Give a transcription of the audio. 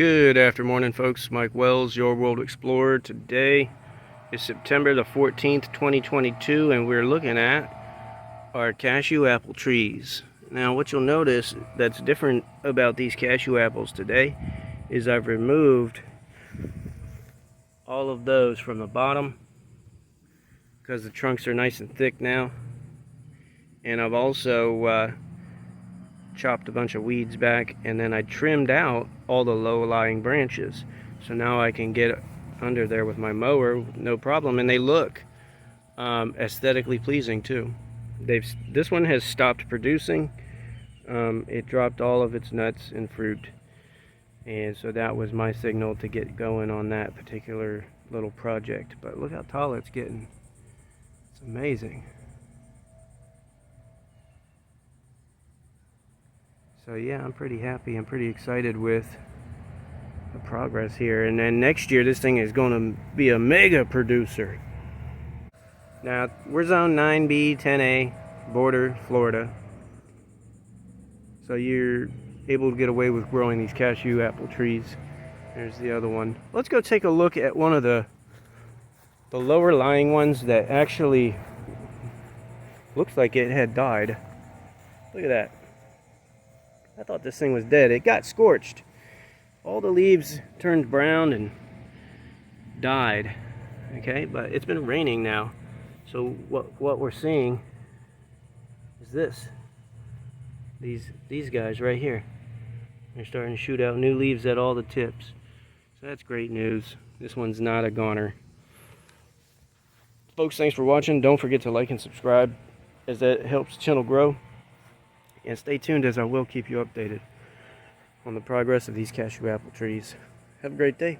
Good afternoon, folks. Mike Wells, your World Explorer. Today is September the 14th, 2022, and we're looking at our cashew apple trees. Now, what you'll notice that's different about these cashew apples today is I've removed all of those from the bottom because the trunks are nice and thick now. And I've also chopped a bunch of weeds back, and then I trimmed out all the low-lying branches, so now I can get under there with my mower no problem, and they look aesthetically pleasing too. This one has stopped producing. It dropped all of its nuts and fruit, and so that was my signal to get going on that particular little project. But look how tall it's getting. It's amazing. So yeah, I'm pretty happy. I'm pretty excited with the progress here. And then next year, this thing is going to be a mega producer. Now, we're zone 9B, 10A, border, Florida. So you're able to get away with growing these cashew apple trees. There's the other one. Let's go take a look at one of the lower lying ones that actually looks like it had died. Look at that. I thought this thing was dead. It got scorched. All the leaves turned brown and died. Okay, but it's been raining now. So what we're seeing is this. These guys right here. They're starting to shoot out new leaves at all the tips. So that's great news. This one's not a goner. Folks, thanks for watching. Don't forget to like and subscribe, as that helps the channel grow. And stay tuned, as I will keep you updated on the progress of these cashew apple trees. Have a great day.